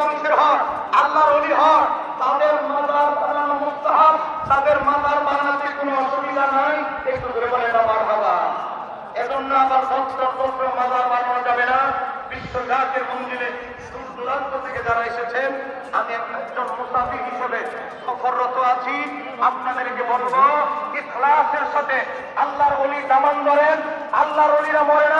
বংশের হন, আল্লাহর ওলি হন, তাদের মাজার বানানো মুস্তাহাব, তাদের মাজার বানাতে কোনো অসুবিধা নাই। একটু করে বলে না মারহাবা। এজন্য আবার বস্ত্র মাজার বানানো যাবে না। বিশ্ব জাতির মন্দিরে দূর দূরান্ত থেকে যারা এসেছেন, আমি একজন মুসাফির হিসেবে সফররত আছি, আপনাদেরকে বলবো ইখলাসের সাথে আল্লাহর ওলি দামান ধরেন। আল্লাহর ওলিরা মরে না।